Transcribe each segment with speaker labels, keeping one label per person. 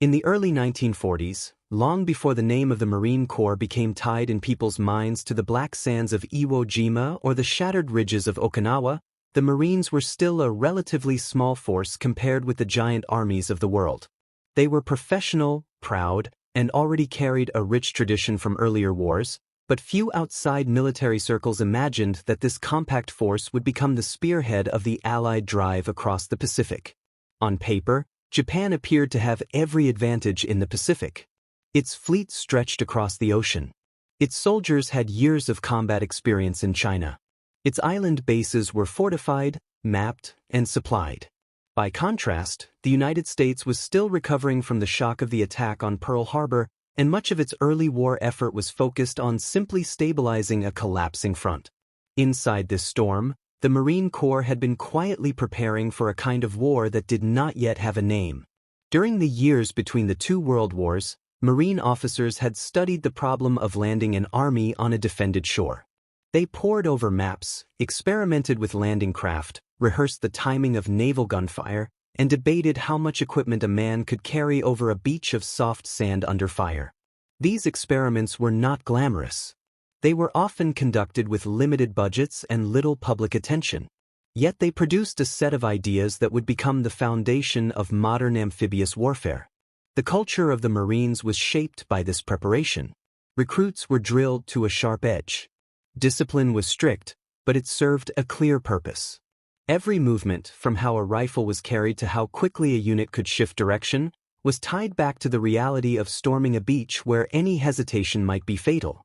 Speaker 1: In the early 1940s, long before the name of the Marine Corps became tied in people's minds to the black sands of Iwo Jima or the shattered ridges of Okinawa, the Marines were still a relatively small force compared with the giant armies of the world. They were professional, proud, and already carried a rich tradition from earlier wars, but few outside military circles imagined that this compact force would become the spearhead of the Allied drive across the Pacific. On paper, Japan appeared to have every advantage in the Pacific. Its fleet stretched across the ocean. Its soldiers had years of combat experience in China. Its island bases were fortified, mapped, and supplied. By contrast, the United States was still recovering from the shock of the attack on Pearl Harbor, and much of its early war effort was focused on simply stabilizing a collapsing front. Inside this storm, the Marine Corps had been quietly preparing for a kind of war that did not yet have a name. During the years between the two world wars, Marine officers had studied the problem of landing an army on a defended shore. They pored over maps, experimented with landing craft, rehearsed the timing of naval gunfire, and debated how much equipment a man could carry over a beach of soft sand under fire. These experiments were not glamorous. They were often conducted with limited budgets and little public attention. Yet they produced a set of ideas that would become the foundation of modern amphibious warfare. The culture of the Marines was shaped by this preparation. Recruits were drilled to a sharp edge. Discipline was strict, but it served a clear purpose. Every movement, from how a rifle was carried to how quickly a unit could shift direction, was tied back to the reality of storming a beach where any hesitation might be fatal.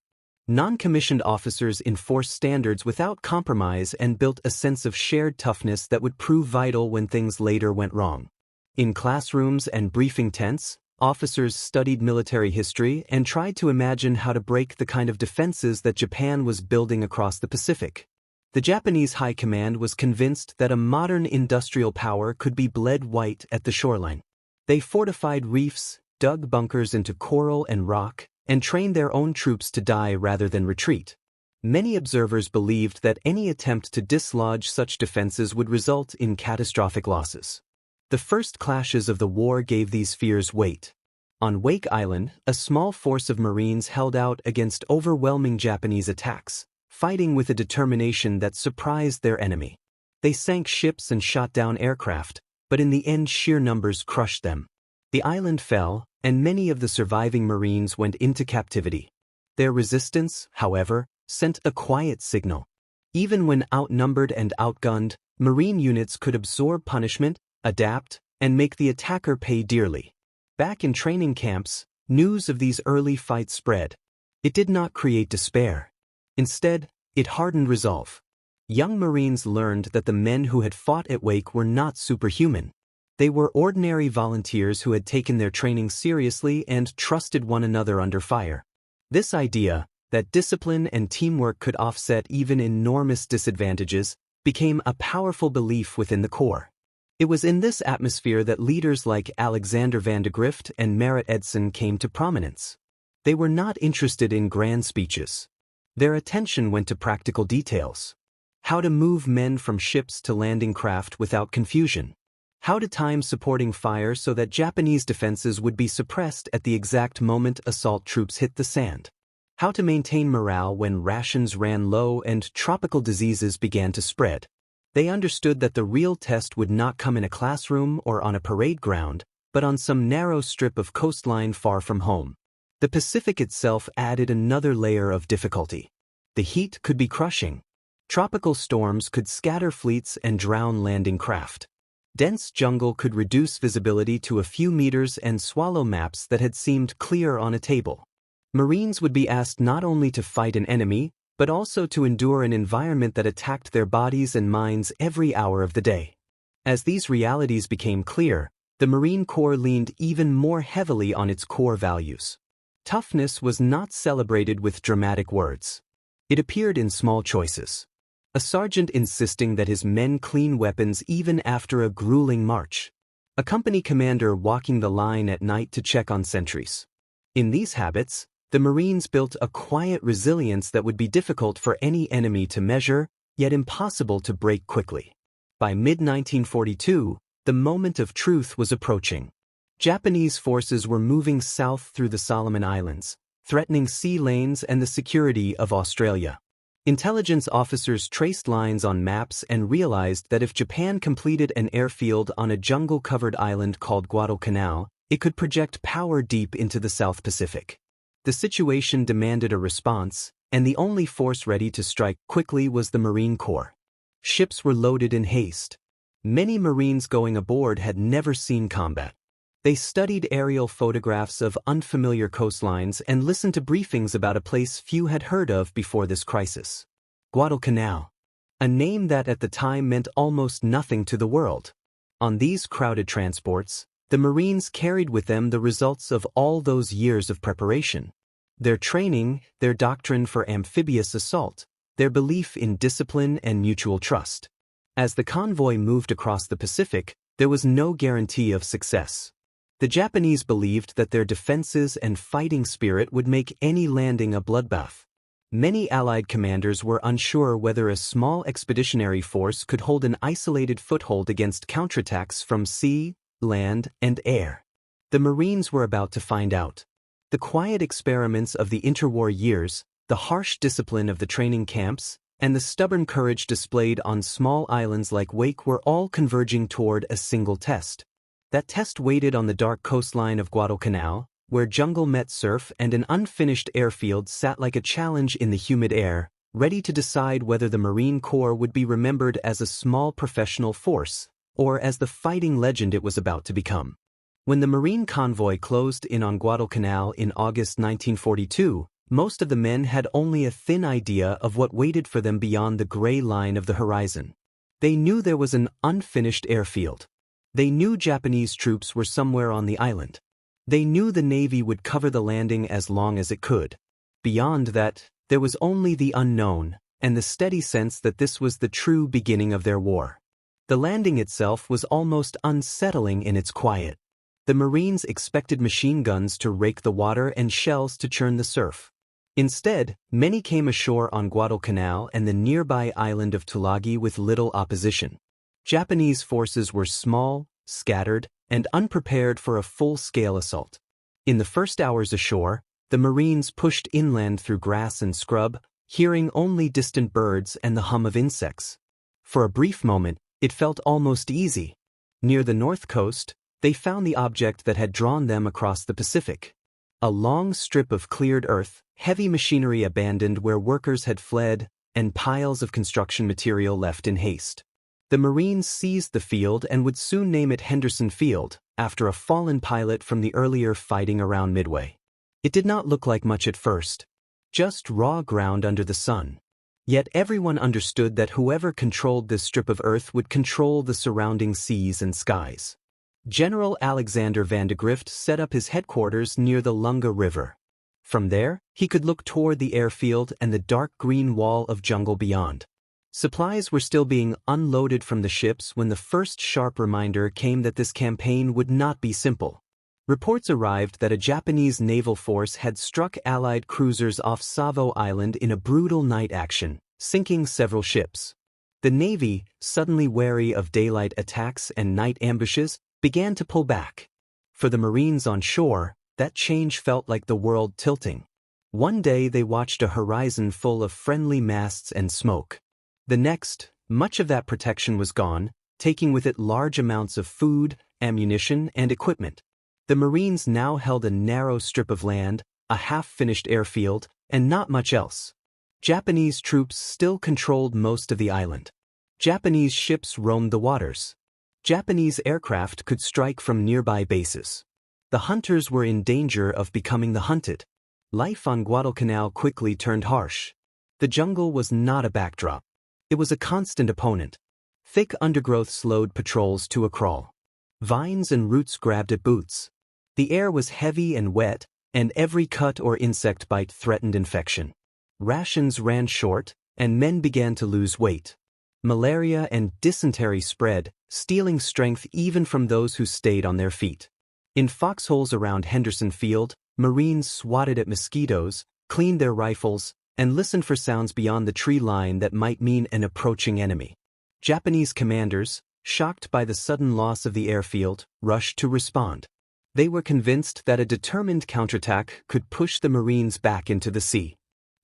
Speaker 1: Non-commissioned officers enforced standards without compromise and built a sense of shared toughness that would prove vital when things later went wrong. In classrooms and briefing tents, officers studied military history and tried to imagine how to break the kind of defenses that Japan was building across the Pacific. The Japanese High Command was convinced that a modern industrial power could be bled white at the shoreline. They fortified reefs, dug bunkers into coral and rock, and trained their own troops to die rather than retreat. Many observers believed that any attempt to dislodge such defenses would result in catastrophic losses. The first clashes of the war gave these fears weight. On Wake Island, a small force of Marines held out against overwhelming Japanese attacks, fighting with a determination that surprised their enemy. They sank ships and shot down aircraft, but in the end sheer numbers crushed them. The island fell, and many of the surviving Marines went into captivity. Their resistance, however, sent a quiet signal. Even when outnumbered and outgunned, Marine units could absorb punishment, adapt, and make the attacker pay dearly. Back in training camps, news of these early fights spread. It did not create despair. Instead, it hardened resolve. Young Marines learned that the men who had fought at Wake were not superhuman. They were ordinary volunteers who had taken their training seriously and trusted one another under fire. This idea, that discipline and teamwork could offset even enormous disadvantages, became a powerful belief within the Corps. It was in this atmosphere that leaders like Alexander van de Grift and Merritt Edson came to prominence. They were not interested in grand speeches. Their attention went to practical details. How to move men from ships to landing craft without confusion. How to time supporting fire so that Japanese defenses would be suppressed at the exact moment assault troops hit the sand. How to maintain morale when rations ran low and tropical diseases began to spread. They understood that the real test would not come in a classroom or on a parade ground, but on some narrow strip of coastline far from home. The Pacific itself added another layer of difficulty. The heat could be crushing. Tropical storms could scatter fleets and drown landing craft. Dense jungle could reduce visibility to a few meters and swallow maps that had seemed clear on a table. Marines would be asked not only to fight an enemy, but also to endure an environment that attacked their bodies and minds every hour of the day. As these realities became clear, the Marine Corps leaned even more heavily on its core values. Toughness was not celebrated with dramatic words. It appeared in small choices. A sergeant insisting that his men clean weapons even after a grueling march. A company commander walking the line at night to check on sentries. In these habits, the Marines built a quiet resilience that would be difficult for any enemy to measure, yet impossible to break quickly. By mid-1942, the moment of truth was approaching. Japanese forces were moving south through the Solomon Islands, threatening sea lanes and the security of Australia. Intelligence officers traced lines on maps and realized that if Japan completed an airfield on a jungle-covered island called Guadalcanal, it could project power deep into the South Pacific. The situation demanded a response, and the only force ready to strike quickly was the Marine Corps. Ships were loaded in haste. Many Marines going aboard had never seen combat. They studied aerial photographs of unfamiliar coastlines and listened to briefings about a place few had heard of before this crisis. Guadalcanal. A name that at the time meant almost nothing to the world. On these crowded transports, the Marines carried with them the results of all those years of preparation. Their training, their doctrine for amphibious assault, their belief in discipline and mutual trust. As the convoy moved across the Pacific, there was no guarantee of success. The Japanese believed that their defenses and fighting spirit would make any landing a bloodbath. Many Allied commanders were unsure whether a small expeditionary force could hold an isolated foothold against counterattacks from sea, land, and air. The Marines were about to find out. The quiet experiments of the interwar years, the harsh discipline of the training camps, and the stubborn courage displayed on small islands like Wake were all converging toward a single test. That test waited on the dark coastline of Guadalcanal, where jungle met surf and an unfinished airfield sat like a challenge in the humid air, ready to decide whether the Marine Corps would be remembered as a small professional force, or as the fighting legend it was about to become. When the Marine convoy closed in on Guadalcanal in August 1942, most of the men had only a thin idea of what waited for them beyond the gray line of the horizon. They knew there was an unfinished airfield. They knew Japanese troops were somewhere on the island. They knew the Navy would cover the landing as long as it could. Beyond that, there was only the unknown, and the steady sense that this was the true beginning of their war. The landing itself was almost unsettling in its quiet. The Marines expected machine guns to rake the water and shells to churn the surf. Instead, many came ashore on Guadalcanal and the nearby island of Tulagi with little opposition. Japanese forces were small, scattered, and unprepared for a full-scale assault. In the first hours ashore, the Marines pushed inland through grass and scrub, hearing only distant birds and the hum of insects. For a brief moment, it felt almost easy. Near the north coast, they found the object that had drawn them across the Pacific. A long strip of cleared earth, heavy machinery abandoned where workers had fled, and piles of construction material left in haste. The Marines seized the field and would soon name it Henderson Field, after a fallen pilot from the earlier fighting around Midway. It did not look like much at first. Just raw ground under the sun. Yet everyone understood that whoever controlled this strip of earth would control the surrounding seas and skies. General Alexander Vandegrift set up his headquarters near the Lunga River. From there, he could look toward the airfield and the dark green wall of jungle beyond. Supplies were still being unloaded from the ships when the first sharp reminder came that this campaign would not be simple. Reports arrived that a Japanese naval force had struck Allied cruisers off Savo Island in a brutal night action, sinking several ships. The Navy, suddenly wary of daylight attacks and night ambushes, began to pull back. For the Marines on shore, that change felt like the world tilting. One day they watched a horizon full of friendly masts and smoke. The next, much of that protection was gone, taking with it large amounts of food, ammunition, and equipment. The Marines now held a narrow strip of land, a half-finished airfield, and not much else. Japanese troops still controlled most of the island. Japanese ships roamed the waters. Japanese aircraft could strike from nearby bases. The hunters were in danger of becoming the hunted. Life on Guadalcanal quickly turned harsh. The jungle was not a backdrop. It was a constant opponent. Thick undergrowth slowed patrols to a crawl. Vines and roots grabbed at boots. The air was heavy and wet, and every cut or insect bite threatened infection. Rations ran short, and men began to lose weight. Malaria and dysentery spread, stealing strength even from those who stayed on their feet. In foxholes around Henderson Field, Marines swatted at mosquitoes, cleaned their rifles, and listened for sounds beyond the tree line that might mean an approaching enemy. Japanese commanders, shocked by the sudden loss of the airfield, rushed to respond. They were convinced that a determined counterattack could push the Marines back into the sea.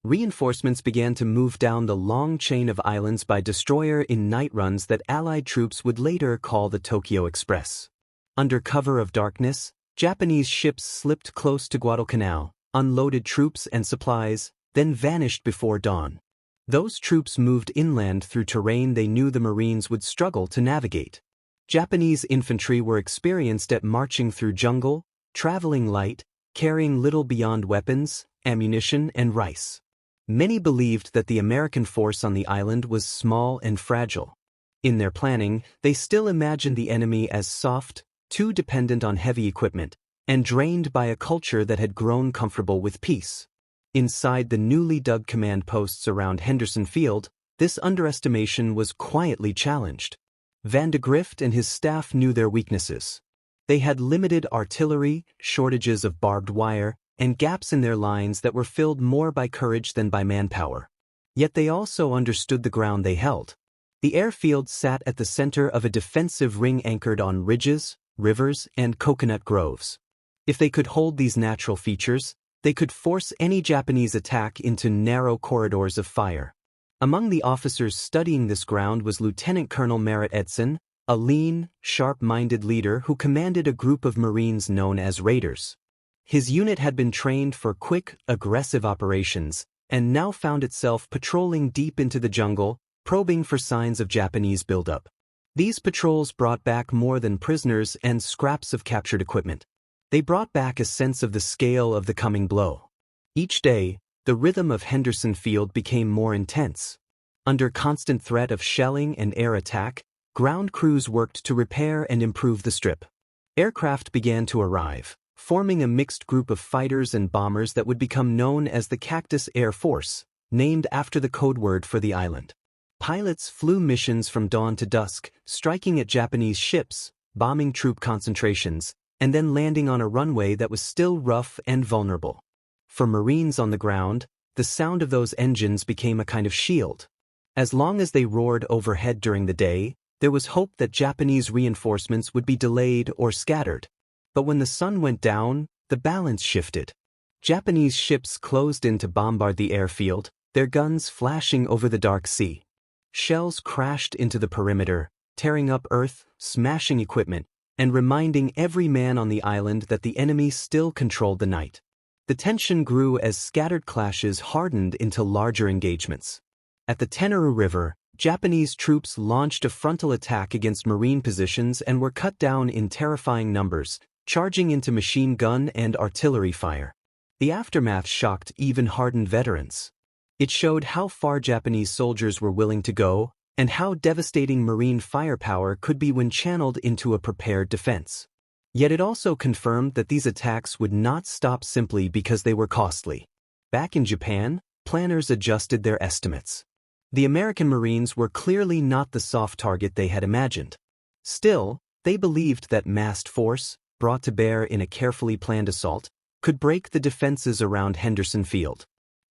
Speaker 1: Reinforcements began to move down the long chain of islands by destroyer in night runs that Allied troops would later call the Tokyo Express. Under cover of darkness, Japanese ships slipped close to Guadalcanal, unloaded troops and supplies, then vanished before dawn. Those troops moved inland through terrain they knew the Marines would struggle to navigate. Japanese infantry were experienced at marching through jungle, traveling light, carrying little beyond weapons, ammunition, and rice. Many believed that the American force on the island was small and fragile. In their planning, they still imagined the enemy as soft, too dependent on heavy equipment, and drained by a culture that had grown comfortable with peace. Inside the newly dug command posts around Henderson Field, this underestimation was quietly challenged. Van de Grift and his staff knew their weaknesses. They had limited artillery, shortages of barbed wire, and gaps in their lines that were filled more by courage than by manpower. Yet they also understood the ground they held. The airfield sat at the center of a defensive ring anchored on ridges, rivers, and coconut groves. If they could hold these natural features, they could force any Japanese attack into narrow corridors of fire. Among the officers studying this ground was Lieutenant Colonel Merritt Edson, a lean, sharp-minded leader who commanded a group of Marines known as Raiders. His unit had been trained for quick, aggressive operations, and now found itself patrolling deep into the jungle, probing for signs of Japanese buildup. These patrols brought back more than prisoners and scraps of captured equipment. They brought back a sense of the scale of the coming blow. Each day, the rhythm of Henderson Field became more intense. Under constant threat of shelling and air attack, ground crews worked to repair and improve the strip. Aircraft began to arrive, forming a mixed group of fighters and bombers that would become known as the Cactus Air Force, named after the code word for the island. Pilots flew missions from dawn to dusk, striking at Japanese ships, bombing troop concentrations, and then landing on a runway that was still rough and vulnerable. For Marines on the ground, the sound of those engines became a kind of shield. As long as they roared overhead during the day, there was hope that Japanese reinforcements would be delayed or scattered. But when the sun went down, the balance shifted. Japanese ships closed in to bombard the airfield, their guns flashing over the dark sea. Shells crashed into the perimeter, tearing up earth, smashing equipment, and reminding every man on the island that the enemy still controlled the night. The tension grew as scattered clashes hardened into larger engagements. At the Tenaru River, Japanese troops launched a frontal attack against Marine positions and were cut down in terrifying numbers, charging into machine gun and artillery fire. The aftermath shocked even hardened veterans. It showed how far Japanese soldiers were willing to go, and how devastating Marine firepower could be when channeled into a prepared defense. Yet it also confirmed that these attacks would not stop simply because they were costly. Back in Japan, planners adjusted their estimates. The American Marines were clearly not the soft target they had imagined. Still, they believed that massed force, brought to bear in a carefully planned assault, could break the defenses around Henderson Field.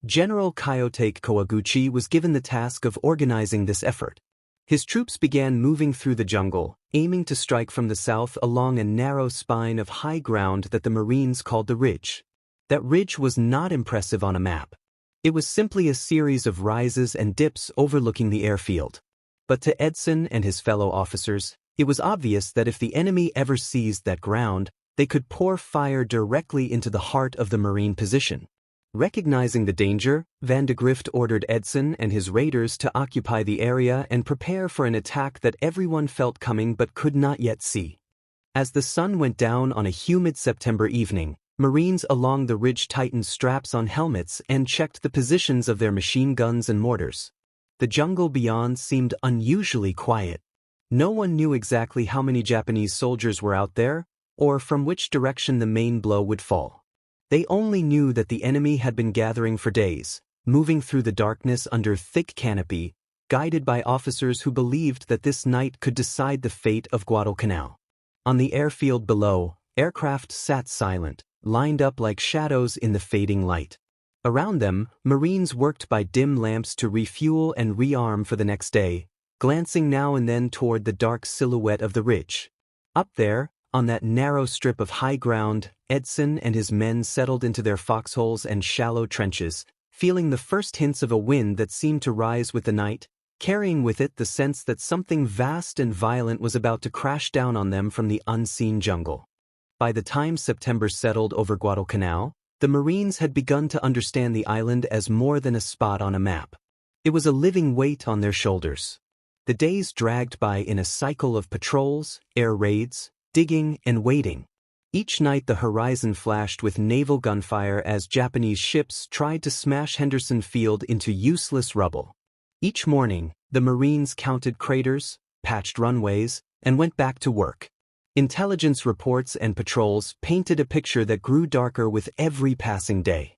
Speaker 1: General Kyosuke Kawaguchi was given the task of organizing this effort. His troops began moving through the jungle, aiming to strike from the south along a narrow spine of high ground that the Marines called the Ridge. That ridge was not impressive on a map. It was simply a series of rises and dips overlooking the airfield. But to Edson and his fellow officers, it was obvious that if the enemy ever seized that ground, they could pour fire directly into the heart of the Marine position. Recognizing the danger, Van de Grift ordered Edson and his raiders to occupy the area and prepare for an attack that everyone felt coming but could not yet see. As the sun went down on a humid September evening, Marines along the ridge tightened straps on helmets and checked the positions of their machine guns and mortars. The jungle beyond seemed unusually quiet. No one knew exactly how many Japanese soldiers were out there, or from which direction the main blow would fall. They only knew that the enemy had been gathering for days, moving through the darkness under thick canopy, guided by officers who believed that this night could decide the fate of Guadalcanal. On the airfield below, aircraft sat silent, lined up like shadows in the fading light. Around them, Marines worked by dim lamps to refuel and rearm for the next day, glancing now and then toward the dark silhouette of the ridge. Up there, On that narrow strip of high ground, Edson and his men settled into their foxholes and shallow trenches, feeling the first hints of a wind that seemed to rise with the night, carrying with it the sense that something vast and violent was about to crash down on them from the unseen jungle. By the time September settled over Guadalcanal, the Marines had begun to understand the island as more than a spot on a map. It was a living weight on their shoulders. The days dragged by in a cycle of patrols, air raids, digging, and waiting. Each night the horizon flashed with naval gunfire as Japanese ships tried to smash Henderson Field into useless rubble. Each morning, the Marines counted craters, patched runways, and went back to work. Intelligence reports and patrols painted a picture that grew darker with every passing day.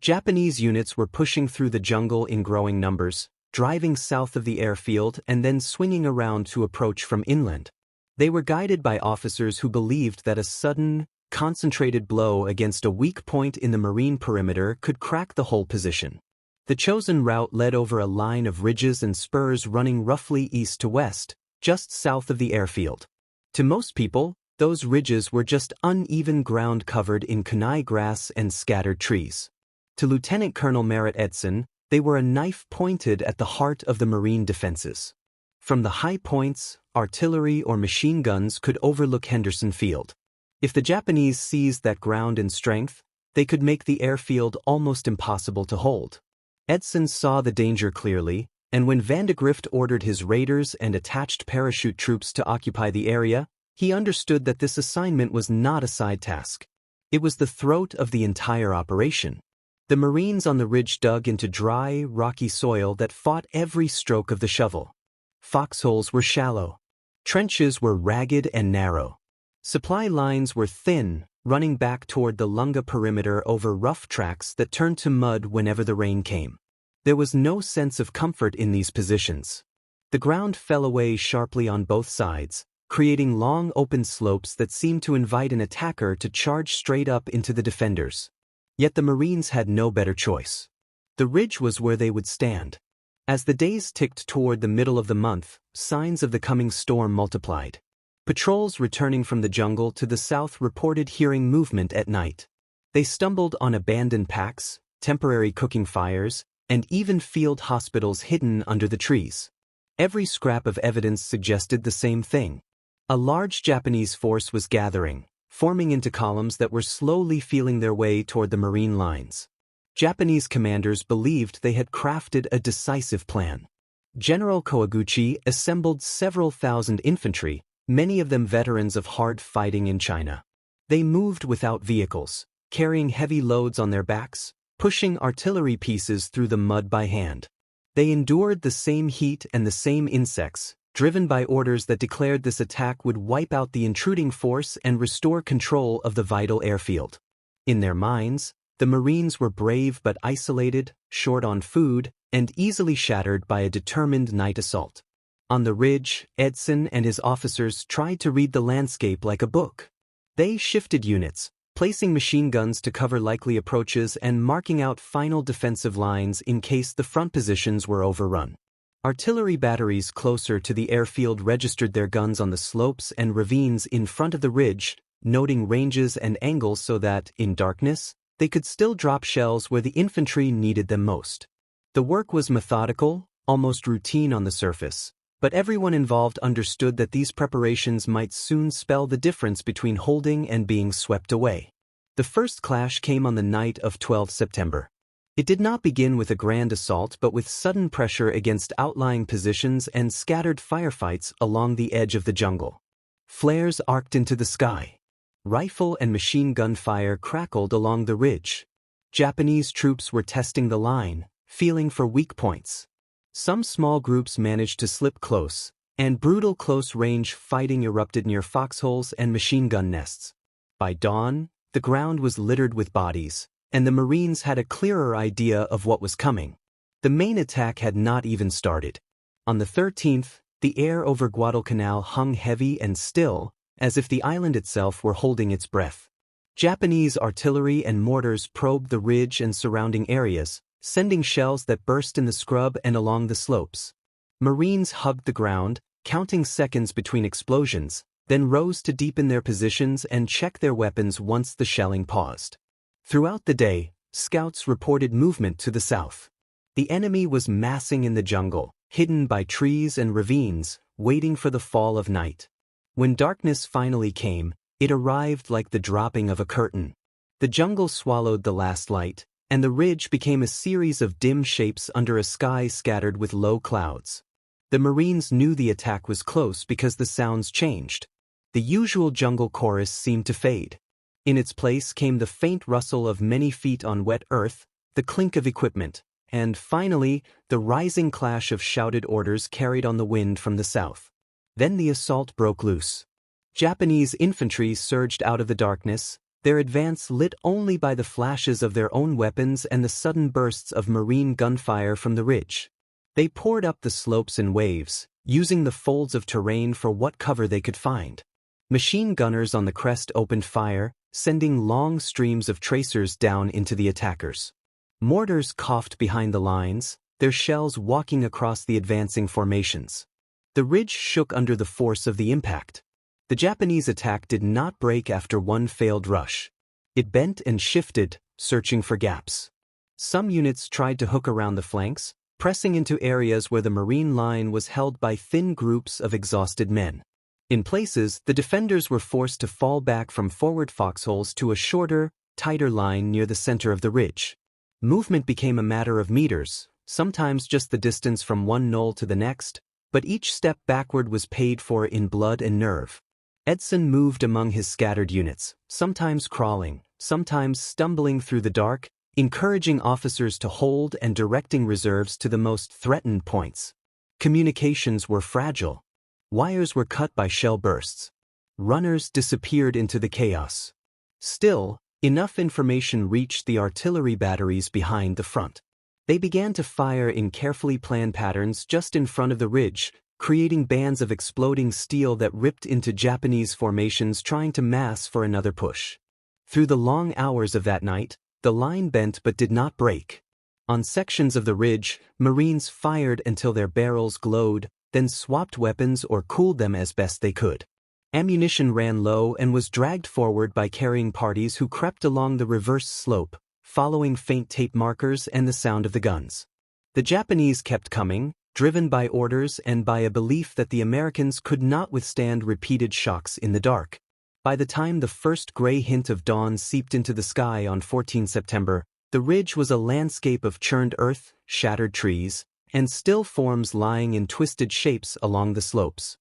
Speaker 1: Japanese units were pushing through the jungle in growing numbers, driving south of the airfield and then swinging around to approach from inland. They were guided by officers who believed that a sudden, concentrated blow against a weak point in the Marine perimeter could crack the whole position. The chosen route led over a line of ridges and spurs running roughly east to west, just south of the airfield. To most people, those ridges were just uneven ground covered in kunai grass and scattered trees. To Lieutenant Colonel Merritt Edson, they were a knife pointed at the heart of the Marine defenses. From the high points, artillery or machine guns could overlook Henderson Field. If the Japanese seized that ground in strength, they could make the airfield almost impossible to hold. Edson saw the danger clearly, and when Vandegrift ordered his raiders and attached parachute troops to occupy the area, he understood that this assignment was not a side task. It was the throat of the entire operation. The Marines on the ridge dug into dry, rocky soil that fought every stroke of the shovel. Foxholes were shallow. Trenches were ragged and narrow. Supply lines were thin, running back toward the Lunga perimeter over rough tracks that turned to mud whenever the rain came. There was no sense of comfort in these positions. The ground fell away sharply on both sides, creating long open slopes that seemed to invite an attacker to charge straight up into the defenders. Yet the Marines had no better choice. The ridge was where they would stand. As the days ticked toward the middle of the month, signs of the coming storm multiplied. Patrols returning from the jungle to the south reported hearing movement at night. They stumbled on abandoned packs, temporary cooking fires, and even field hospitals hidden under the trees. Every scrap of evidence suggested the same thing. A large Japanese force was gathering, forming into columns that were slowly feeling their way toward the Marine lines. Japanese commanders believed they had crafted a decisive plan. General Kawaguchi assembled several thousand infantry, many of them veterans of hard fighting in China. They moved without vehicles, carrying heavy loads on their backs, pushing artillery pieces through the mud by hand. They endured the same heat and the same insects, driven by orders that declared this attack would wipe out the intruding force and restore control of the vital airfield. In their minds, the Marines were brave but isolated, short on food, and easily shattered by a determined night assault. On the ridge, Edson and his officers tried to read the landscape like a book. They shifted units, placing machine guns to cover likely approaches and marking out final defensive lines in case the front positions were overrun. Artillery batteries closer to the airfield registered their guns on the slopes and ravines in front of the ridge, noting ranges and angles so that, in darkness, they could still drop shells where the infantry needed them most. The work was methodical, almost routine on the surface, but everyone involved understood that these preparations might soon spell the difference between holding and being swept away. The first clash came on the night of 12 September. It did not begin with a grand assault but with sudden pressure against outlying positions and scattered firefights along the edge of the jungle. Flares arced into the sky. Rifle and machine gun fire crackled along the ridge. Japanese troops were testing the line, feeling for weak points. Some small groups managed to slip close, and brutal close-range fighting erupted near foxholes and machine gun nests. By dawn, the ground was littered with bodies, and the Marines had a clearer idea of what was coming. The main attack had not even started. On the 13th, the air over Guadalcanal hung heavy and still, as if the island itself were holding its breath. Japanese artillery and mortars probed the ridge and surrounding areas, sending shells that burst in the scrub and along the slopes. Marines hugged the ground, counting seconds between explosions, then rose to deepen their positions and check their weapons once the shelling paused. Throughout the day, scouts reported movement to the south. The enemy was massing in the jungle, hidden by trees and ravines, waiting for the fall of night. When darkness finally came, it arrived like the dropping of a curtain. The jungle swallowed the last light, and the ridge became a series of dim shapes under a sky scattered with low clouds. The Marines knew the attack was close because the sounds changed. The usual jungle chorus seemed to fade. In its place came the faint rustle of many feet on wet earth, the clink of equipment, and finally, the rising clash of shouted orders carried on the wind from the south. Then the assault broke loose. Japanese infantry surged out of the darkness, their advance lit only by the flashes of their own weapons and the sudden bursts of Marine gunfire from the ridge. They poured up the slopes in waves, using the folds of terrain for what cover they could find. Machine gunners on the crest opened fire, sending long streams of tracers down into the attackers. Mortars coughed behind the lines, their shells walking across the advancing formations. The ridge shook under the force of the impact. The Japanese attack did not break after one failed rush. It bent and shifted, searching for gaps. Some units tried to hook around the flanks, pressing into areas where the Marine line was held by thin groups of exhausted men. In places, the defenders were forced to fall back from forward foxholes to a shorter, tighter line near the center of the ridge. Movement became a matter of meters, sometimes just the distance from one knoll to the next, but each step backward was paid for in blood and nerve. Edson moved among his scattered units, sometimes crawling, sometimes stumbling through the dark, encouraging officers to hold and directing reserves to the most threatened points. Communications were fragile. Wires were cut by shell bursts. Runners disappeared into the chaos. Still, enough information reached the artillery batteries behind the front. They began to fire in carefully planned patterns just in front of the ridge, creating bands of exploding steel that ripped into Japanese formations trying to mass for another push. Through the long hours of that night, the line bent but did not break. On sections of the ridge, Marines fired until their barrels glowed, then swapped weapons or cooled them as best they could. Ammunition ran low and was dragged forward by carrying parties who crept along the reverse slope, following faint tape markers and the sound of the guns. The Japanese kept coming, driven by orders and by a belief that the Americans could not withstand repeated shocks in the dark. By the time the first gray hint of dawn seeped into the sky on 14 September, the ridge was a landscape of churned earth, shattered trees, and still forms lying in twisted shapes along the slopes.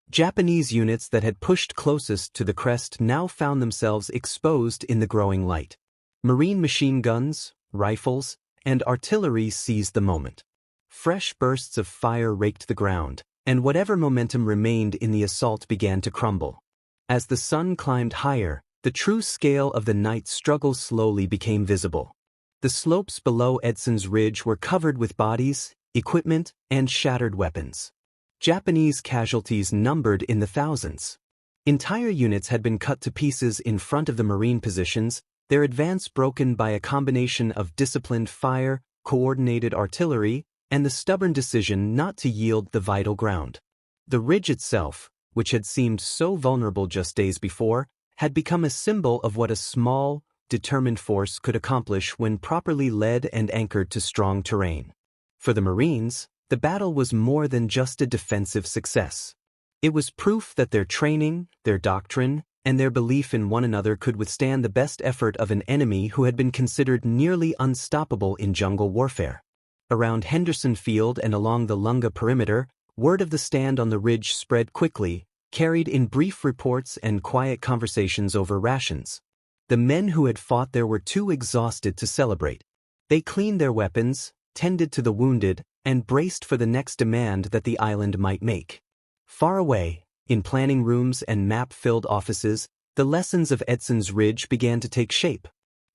Speaker 1: Japanese units that had pushed closest to the crest now found themselves exposed in the growing light. Marine machine guns, rifles, and artillery seized the moment. Fresh bursts of fire raked the ground, and whatever momentum remained in the assault began to crumble. As the sun climbed higher, the true scale of the night's struggle slowly became visible. The slopes below Edson's ridge were covered with bodies, equipment, and shattered weapons. Japanese casualties numbered in the thousands. Entire units had been cut to pieces in front of the Marine positions, their advance broken by a combination of disciplined fire, coordinated artillery, and the stubborn decision not to yield the vital ground. The ridge itself, which had seemed so vulnerable just days before, had become a symbol of what a small, determined force could accomplish when properly led and anchored to strong terrain. For the Marines, the battle was more than just a defensive success. It was proof that their training, their doctrine, and their belief in one another could withstand the best effort of an enemy who had been considered nearly unstoppable in jungle warfare. Around Henderson Field and along the Lunga perimeter, word of the stand on the ridge spread quickly, carried in brief reports and quiet conversations over rations. The men who had fought there were too exhausted to celebrate. They cleaned their weapons, tended to the wounded, and braced for the next demand that the island might make. Far away, in planning rooms and map-filled offices, the lessons of Edson's Ridge began to take shape.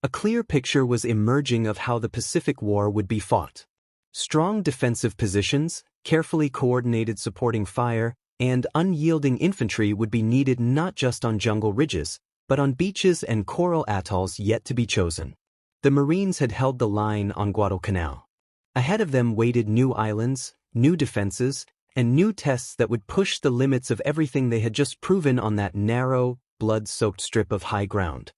Speaker 1: A clear picture was emerging of how the Pacific War would be fought. Strong defensive positions, carefully coordinated supporting fire, and unyielding infantry would be needed not just on jungle ridges, but on beaches and coral atolls yet to be chosen. The Marines had held the line on Guadalcanal. Ahead of them waited new islands, new defenses, and new tests that would push the limits of everything they had just proven on that narrow, blood-soaked strip of high ground.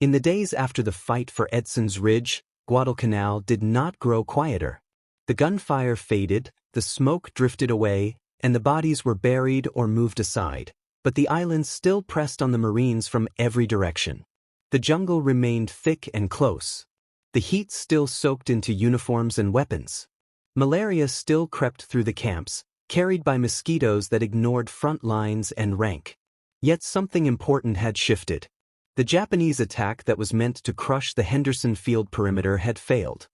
Speaker 1: In the days after the fight for Edson's Ridge, Guadalcanal did not grow quieter. The gunfire faded, the smoke drifted away, and the bodies were buried or moved aside, but the islands still pressed on the Marines from every direction. The jungle remained thick and close. The heat still soaked into uniforms and weapons. Malaria still crept through the camps, carried by mosquitoes that ignored front lines and rank. Yet something important had shifted. The Japanese attack that was meant to crush the Henderson Field perimeter had failed.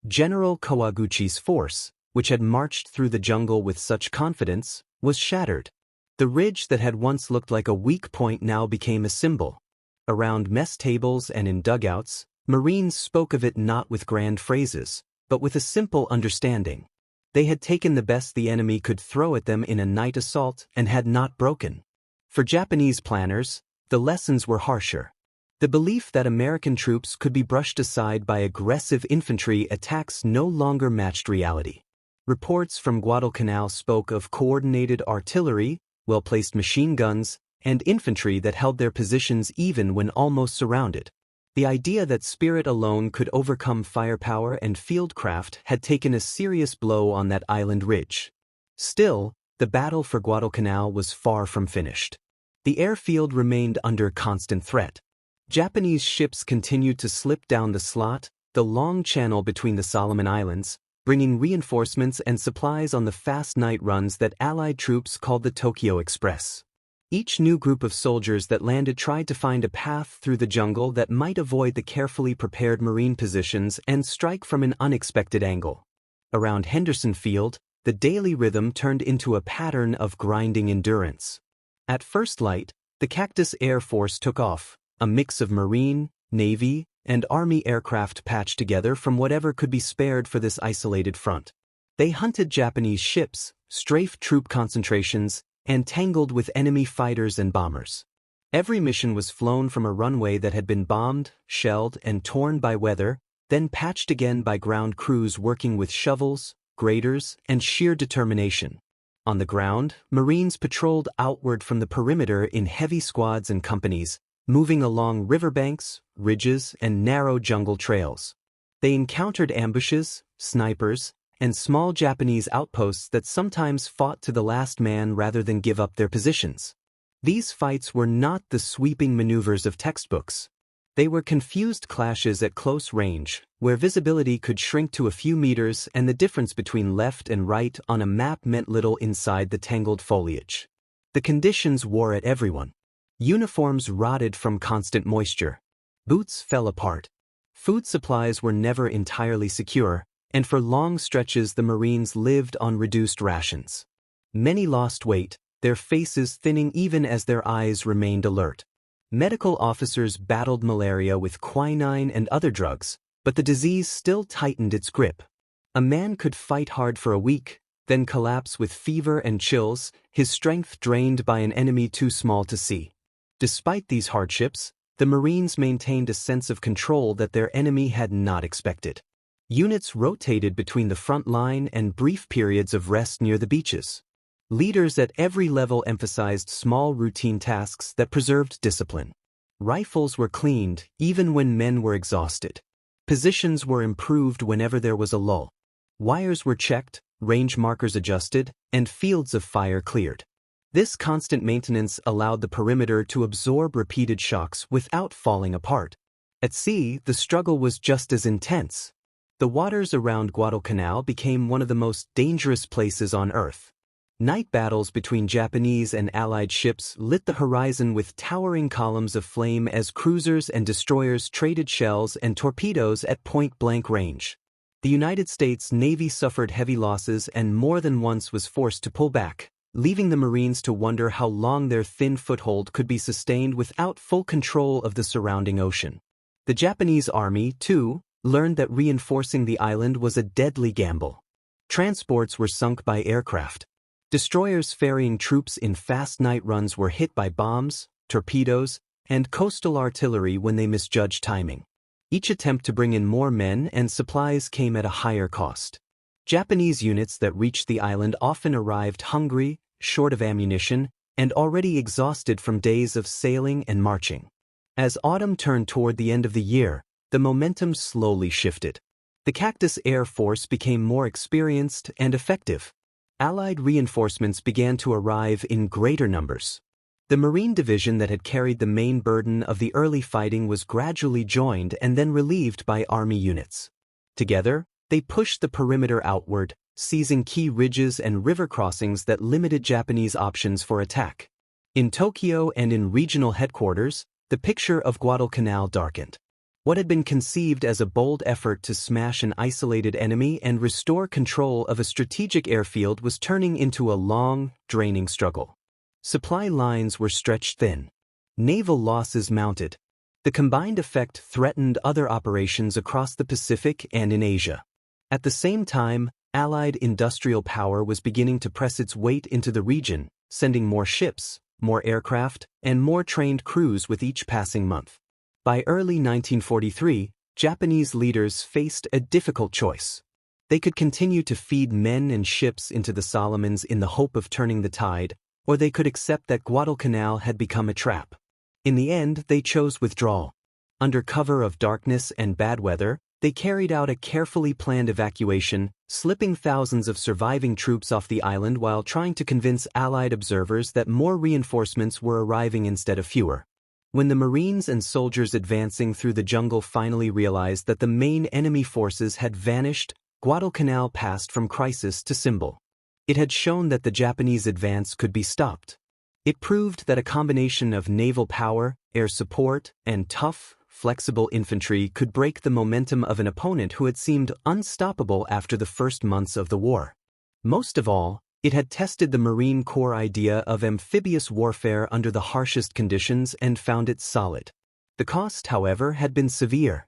Speaker 1: General Kawaguchi's force, which had marched through the jungle with such confidence, was shattered. The ridge that had once looked like a weak point now became a symbol. Around mess tables and in dugouts, Marines spoke of it not with grand phrases, but with a simple understanding. They had taken the best the enemy could throw at them in a night assault and had not broken. For Japanese planners, the lessons were harsher. The belief that American troops could be brushed aside by aggressive infantry attacks no longer matched reality. Reports from Guadalcanal spoke of coordinated artillery, well-placed machine guns, and infantry that held their positions even when almost surrounded. The idea that spirit alone could overcome firepower and fieldcraft had taken a serious blow on that island ridge. Still, the battle for Guadalcanal was far from finished. The airfield remained under constant threat. Japanese ships continued to slip down the slot, the long channel between the Solomon Islands, bringing reinforcements and supplies on the fast night runs that Allied troops called the Tokyo Express. Each new group of soldiers that landed tried to find a path through the jungle that might avoid the carefully prepared Marine positions and strike from an unexpected angle. Around Henderson Field, the daily rhythm turned into a pattern of grinding endurance. At first light, the Cactus Air Force took off, a mix of Marine, Navy, and Army aircraft patched together from whatever could be spared for this isolated front. They hunted Japanese ships, strafed troop concentrations, and tangled with enemy fighters and bombers. Every mission was flown from a runway that had been bombed, shelled, and torn by weather, then patched again by ground crews working with shovels, graders, and sheer determination. On the ground, Marines patrolled outward from the perimeter in heavy squads and companies, moving along riverbanks, ridges, and narrow jungle trails. They encountered ambushes, snipers, and small Japanese outposts that sometimes fought to the last man rather than give up their positions. These fights were not the sweeping maneuvers of textbooks. They were confused clashes at close range, where visibility could shrink to a few meters and the difference between left and right on a map meant little inside the tangled foliage. The conditions wore at everyone. Uniforms rotted from constant moisture. Boots fell apart. Food supplies were never entirely secure, and for long stretches the Marines lived on reduced rations. Many lost weight, their faces thinning even as their eyes remained alert. Medical officers battled malaria with quinine and other drugs, but the disease still tightened its grip. A man could fight hard for a week, then collapse with fever and chills, his strength drained by an enemy too small to see. Despite these hardships, the Marines maintained a sense of control that their enemy had not expected. Units rotated between the front line and brief periods of rest near the beaches. Leaders at every level emphasized small routine tasks that preserved discipline. Rifles were cleaned even when men were exhausted. Positions were improved whenever there was a lull. Wires were checked, range markers adjusted, and fields of fire cleared. This constant maintenance allowed the perimeter to absorb repeated shocks without falling apart. At sea, the struggle was just as intense. The waters around Guadalcanal became one of the most dangerous places on Earth. Night battles between Japanese and Allied ships lit the horizon with towering columns of flame as cruisers and destroyers traded shells and torpedoes at point-blank range. The United States Navy suffered heavy losses and more than once was forced to pull back, leaving the Marines to wonder how long their thin foothold could be sustained without full control of the surrounding ocean. The Japanese Army, too, learned that reinforcing the island was a deadly gamble. Transports were sunk by aircraft. Destroyers ferrying troops in fast night runs were hit by bombs, torpedoes, and coastal artillery when they misjudged timing. Each attempt to bring in more men and supplies came at a higher cost. Japanese units that reached the island often arrived hungry, short of ammunition, and already exhausted from days of sailing and marching. As autumn turned toward the end of the year, the momentum slowly shifted. The Cactus Air Force became more experienced and effective. Allied reinforcements began to arrive in greater numbers. The Marine Division that had carried the main burden of the early fighting was gradually joined and then relieved by Army units. Together, they pushed the perimeter outward, seizing key ridges and river crossings that limited Japanese options for attack. In Tokyo and in regional headquarters, the picture of Guadalcanal darkened. What had been conceived as a bold effort to smash an isolated enemy and restore control of a strategic airfield was turning into a long, draining struggle. Supply lines were stretched thin. Naval losses mounted. The combined effect threatened other operations across the Pacific and in Asia. At the same time, Allied industrial power was beginning to press its weight into the region, sending more ships, more aircraft, and more trained crews with each passing month. By early 1943, Japanese leaders faced a difficult choice. They could continue to feed men and ships into the Solomons in the hope of turning the tide, or they could accept that Guadalcanal had become a trap. In the end, they chose withdrawal. Under cover of darkness and bad weather, they carried out a carefully planned evacuation, slipping thousands of surviving troops off the island while trying to convince Allied observers that more reinforcements were arriving instead of fewer. When the Marines and soldiers advancing through the jungle finally realized that the main enemy forces had vanished, Guadalcanal passed from crisis to symbol. It had shown that the Japanese advance could be stopped. It proved that a combination of naval power, air support, and tough, flexible infantry could break the momentum of an opponent who had seemed unstoppable after the first months of the war. Most of all, it had tested the Marine Corps idea of amphibious warfare under the harshest conditions and found it solid. The cost, however, had been severe.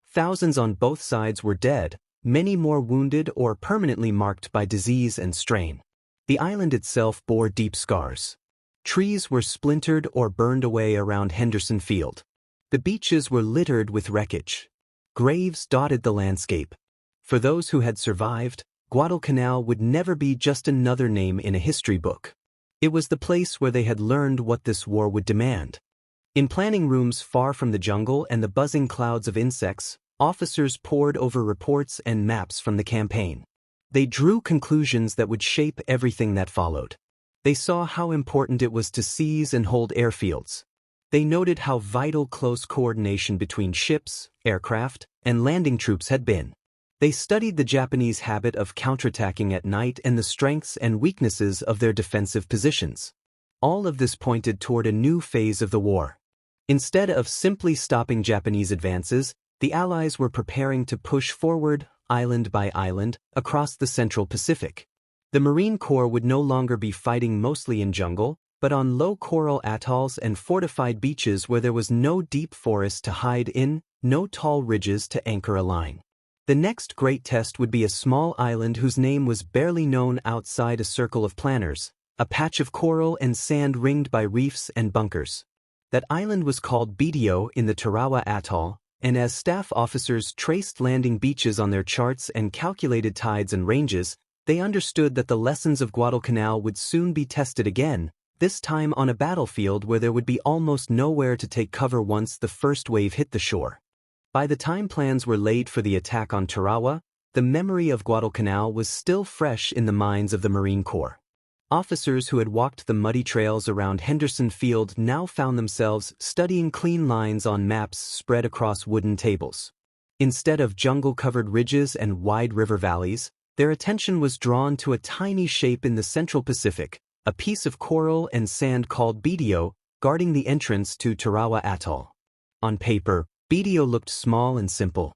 Speaker 1: Thousands on both sides were dead, many more wounded or permanently marked by disease and strain. The island itself bore deep scars. Trees were splintered or burned away around Henderson Field. The beaches were littered with wreckage. Graves dotted the landscape. For those who had survived, Guadalcanal would never be just another name in a history book. It was the place where they had learned what this war would demand. In planning rooms far from the jungle and the buzzing clouds of insects, officers pored over reports and maps from the campaign. They drew conclusions that would shape everything that followed. They saw how important it was to seize and hold airfields. They noted how vital close coordination between ships, aircraft, and landing troops had been. They studied the Japanese habit of counterattacking at night and the strengths and weaknesses of their defensive positions. All of this pointed toward a new phase of the war. Instead of simply stopping Japanese advances, the Allies were preparing to push forward, island by island, across the Central Pacific. The Marine Corps would no longer be fighting mostly in jungle, but on low coral atolls and fortified beaches where there was no deep forest to hide in, no tall ridges to anchor a line. The next great test would be a small island whose name was barely known outside a circle of planners, a patch of coral and sand ringed by reefs and bunkers. That island was called Bidio in the Tarawa Atoll, and as staff officers traced landing beaches on their charts and calculated tides and ranges, they understood that the lessons of Guadalcanal would soon be tested again, this time on a battlefield where there would be almost nowhere to take cover once the first wave hit the shore. By the time plans were laid for the attack on Tarawa, the memory of Guadalcanal was still fresh in the minds of the Marine Corps. Officers who had walked the muddy trails around Henderson Field now found themselves studying clean lines on maps spread across wooden tables. Instead of jungle-covered ridges and wide river valleys, their attention was drawn to a tiny shape in the Central Pacific, a piece of coral and sand called Bidio, guarding the entrance to Tarawa Atoll. On paper, Bidio looked small and simple.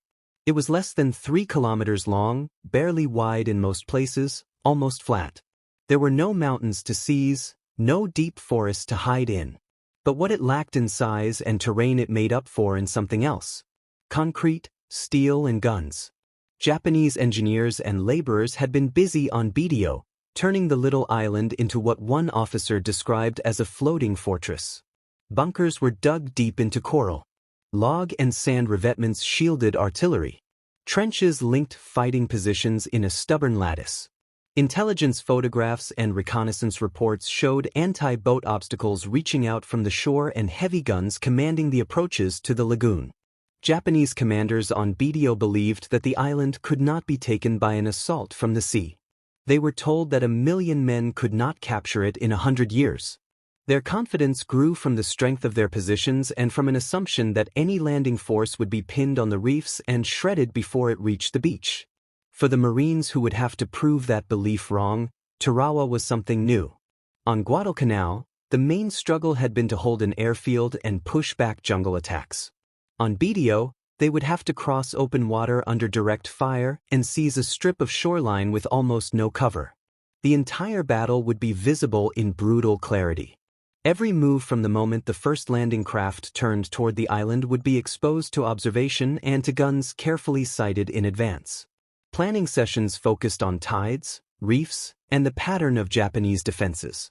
Speaker 1: It was less than 3 kilometers long, barely wide in most places, almost flat. There were no mountains to seize, no deep forests to hide in. But what it lacked in size and terrain it made up for in something else. Concrete, steel, and guns. Japanese engineers and laborers had been busy on Bidio, turning the little island into what one officer described as a floating fortress. Bunkers were dug deep into coral. Log and sand revetments shielded artillery. Trenches linked fighting positions in a stubborn lattice. Intelligence photographs and reconnaissance reports showed anti-boat obstacles reaching out from the shore and heavy guns commanding the approaches to the lagoon. Japanese commanders on BDO believed that the island could not be taken by an assault from the sea. They were told that 1,000,000 men could not capture it in 100 years. Their confidence grew from the strength of their positions and from an assumption that any landing force would be pinned on the reefs and shredded before it reached the beach. For the Marines who would have to prove that belief wrong, Tarawa was something new. On Guadalcanal, the main struggle had been to hold an airfield and push back jungle attacks. On BDO, they would have to cross open water under direct fire and seize a strip of shoreline with almost no cover. The entire battle would be visible in brutal clarity. Every move from the moment the first landing craft turned toward the island would be exposed to observation and to guns carefully sighted in advance. Planning sessions focused on tides, reefs, and the pattern of Japanese defenses.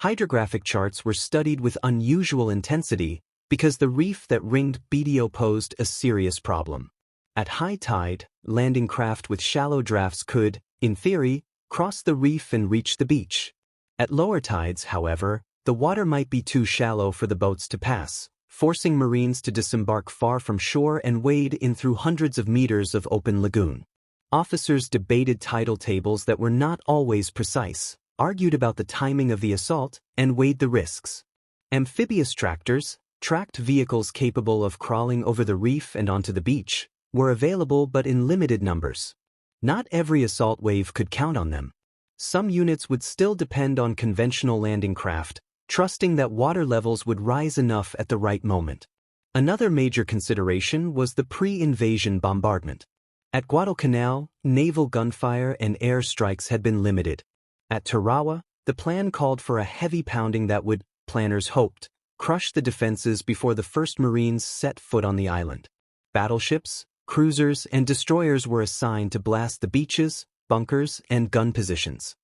Speaker 1: Hydrographic charts were studied with unusual intensity because the reef that ringed BDO posed a serious problem. At high tide, landing craft with shallow drafts could, in theory, cross the reef and reach the beach. At lower tides, however, the water might be too shallow for the boats to pass, forcing Marines to disembark far from shore and wade in through hundreds of meters of open lagoon. Officers debated tidal tables that were not always precise, argued about the timing of the assault, and weighed the risks. Amphibious tractors, tracked vehicles capable of crawling over the reef and onto the beach, were available but in limited numbers. Not every assault wave could count on them. Some units would still depend on conventional landing craft, trusting that water levels would rise enough at the right moment. Another major consideration was the pre-invasion bombardment. At Guadalcanal, naval gunfire and air strikes had been limited. At Tarawa, the plan called for a heavy pounding that would, planners hoped, crush the defenses before the first Marines set foot on the island. Battleships, cruisers, and destroyers were assigned to blast the beaches, bunkers, and gun positions.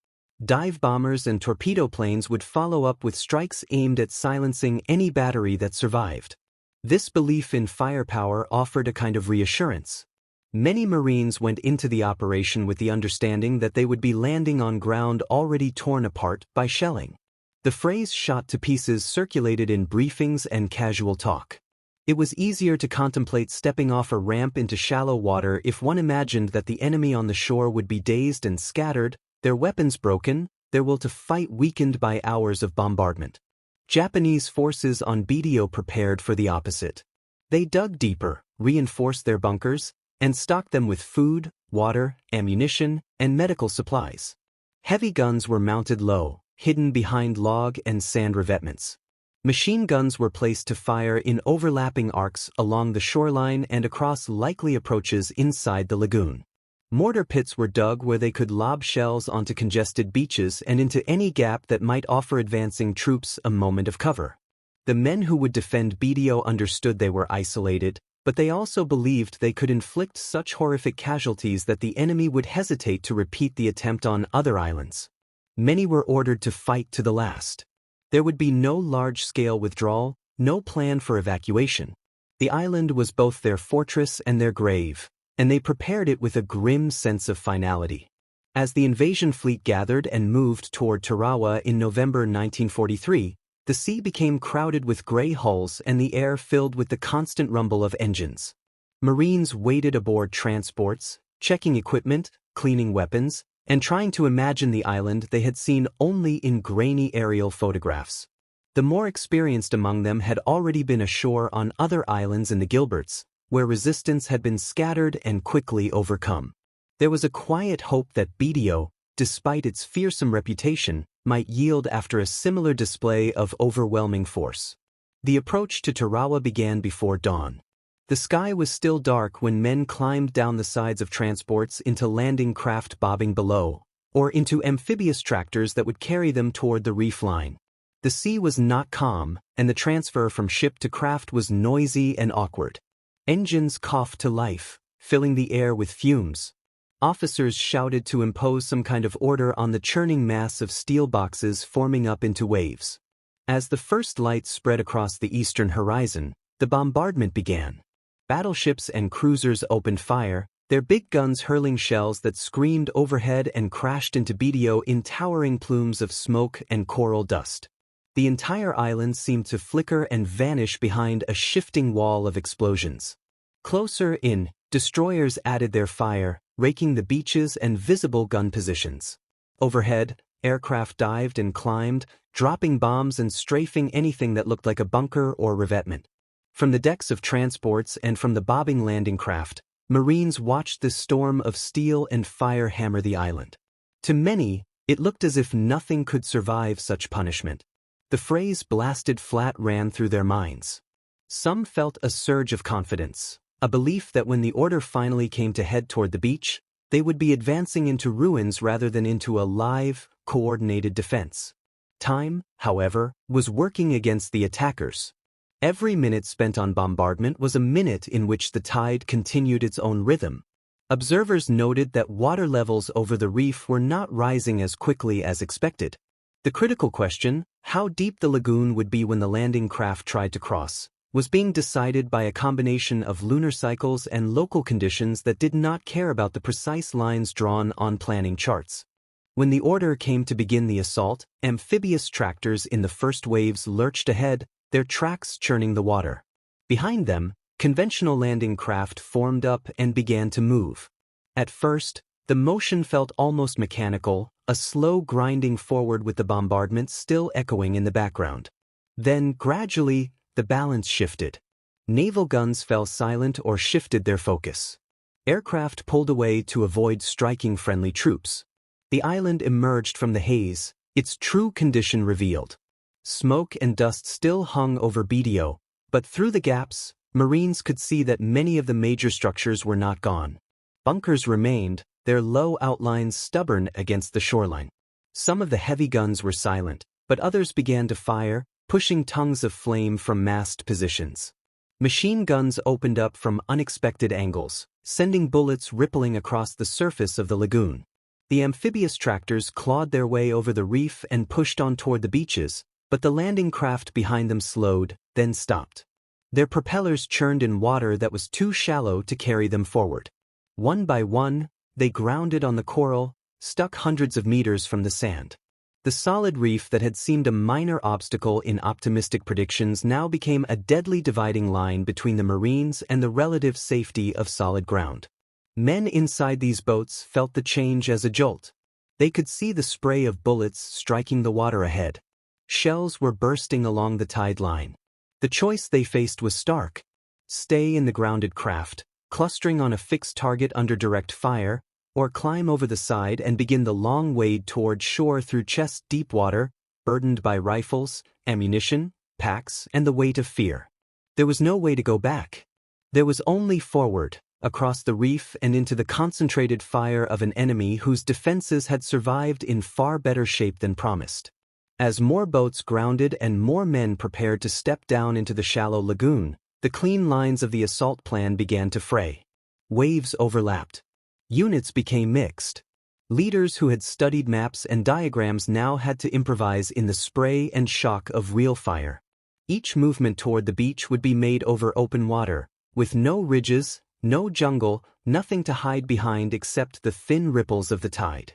Speaker 1: Dive bombers and torpedo planes would follow up with strikes aimed at silencing any battery that survived. This belief in firepower offered a kind of reassurance. Many Marines went into the operation with the understanding that they would be landing on ground already torn apart by shelling. The phrase "shot to pieces" circulated in briefings and casual talk. It was easier to contemplate stepping off a ramp into shallow water if one imagined that the enemy on the shore would be dazed and scattered, their weapons broken, their will to fight weakened by hours of bombardment. Japanese forces on BDO prepared for the opposite. They dug deeper, reinforced their bunkers, and stocked them with food, water, ammunition, and medical supplies. Heavy guns were mounted low, hidden behind log and sand revetments. Machine guns were placed to fire in overlapping arcs along the shoreline and across likely approaches inside the lagoon. Mortar pits were dug where they could lob shells onto congested beaches and into any gap that might offer advancing troops a moment of cover. The men who would defend BDO understood they were isolated, but they also believed they could inflict such horrific casualties that the enemy would hesitate to repeat the attempt on other islands. Many were ordered to fight to the last. There would be no large-scale withdrawal, no plan for evacuation. The island was both their fortress and their grave, and they prepared it with a grim sense of finality. As the invasion fleet gathered and moved toward Tarawa in November 1943, the sea became crowded with gray hulls and the air filled with the constant rumble of engines. Marines waited aboard transports, checking equipment, cleaning weapons, and trying to imagine the island they had seen only in grainy aerial photographs. The more experienced among them had already been ashore on other islands in the Gilberts, where resistance had been scattered and quickly overcome. There was a quiet hope that BDO, despite its fearsome reputation, might yield after a similar display of overwhelming force. The approach to Tarawa began before dawn. The sky was still dark when men climbed down the sides of transports into landing craft bobbing below, or into amphibious tractors that would carry them toward the reef line. The sea was not calm, and the transfer from ship to craft was noisy and awkward. Engines coughed to life, filling the air with fumes. Officers shouted to impose some kind of order on the churning mass of steel boxes forming up into waves. As the first lights spread across the eastern horizon, the bombardment began. Battleships and cruisers opened fire, their big guns hurling shells that screamed overhead and crashed into BDO in towering plumes of smoke and coral dust. The entire island seemed to flicker and vanish behind a shifting wall of explosions. Closer in, destroyers added their fire, raking the beaches and visible gun positions. Overhead, aircraft dived and climbed, dropping bombs and strafing anything that looked like a bunker or revetment. From the decks of transports and from the bobbing landing craft, Marines watched this storm of steel and fire hammer the island. To many, it looked as if nothing could survive such punishment. The phrase "blasted flat" ran through their minds. Some felt a surge of confidence, a belief that when the order finally came to head toward the beach, they would be advancing into ruins rather than into a live, coordinated defense. Time, however, was working against the attackers. Every minute spent on bombardment was a minute in which the tide continued its own rhythm. Observers noted that water levels over the reef were not rising as quickly as expected. The critical question, how deep the lagoon would be when the landing craft tried to cross, was being decided by a combination of lunar cycles and local conditions that did not care about the precise lines drawn on planning charts. When the order came to begin the assault, amphibious tractors in the first waves lurched ahead, their tracks churning the water. Behind them, conventional landing craft formed up and began to move. At first, the motion felt almost mechanical, a slow grinding forward with the bombardment still echoing in the background. Then, gradually, the balance shifted. Naval guns fell silent or shifted their focus. Aircraft pulled away to avoid striking friendly troops. The island emerged from the haze, its true condition revealed. Smoke and dust still hung over BDO, but through the gaps, Marines could see that many of the major structures were not gone. Bunkers remained, their low outlines stubborn against the shoreline. Some of the heavy guns were silent, but others began to fire, pushing tongues of flame from massed positions. Machine guns opened up from unexpected angles, sending bullets rippling across the surface of the lagoon. The amphibious tractors clawed their way over the reef and pushed on toward the beaches, but the landing craft behind them slowed, then stopped. Their propellers churned in water that was too shallow to carry them forward. One by one, they grounded on the coral, stuck hundreds of meters from the sand. The solid reef that had seemed a minor obstacle in optimistic predictions now became a deadly dividing line between the Marines and the relative safety of solid ground. Men inside these boats felt the change as a jolt. They could see the spray of bullets striking the water ahead. Shells were bursting along the tide line. The choice they faced was stark. Stay in the grounded craft, clustering on a fixed target under direct fire, or climb over the side and begin the long wade toward shore through chest-deep water, burdened by rifles, ammunition, packs, and the weight of fear. There was no way to go back. There was only forward, across the reef and into the concentrated fire of an enemy whose defenses had survived in far better shape than promised. As more boats grounded and more men prepared to step down into the shallow lagoon, the clean lines of the assault plan began to fray. Waves overlapped. Units became mixed. Leaders who had studied maps and diagrams now had to improvise in the spray and shock of real fire. Each movement toward the beach would be made over open water, with no ridges, no jungle, nothing to hide behind except the thin ripples of the tide.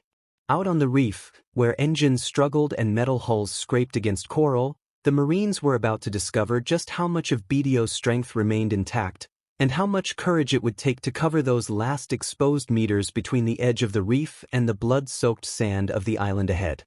Speaker 1: Out on the reef, where engines struggled and metal hulls scraped against coral, the Marines were about to discover just how much of BDO's strength remained intact, and how much courage it would take to cover those last exposed meters between the edge of the reef and the blood-soaked sand of the island ahead.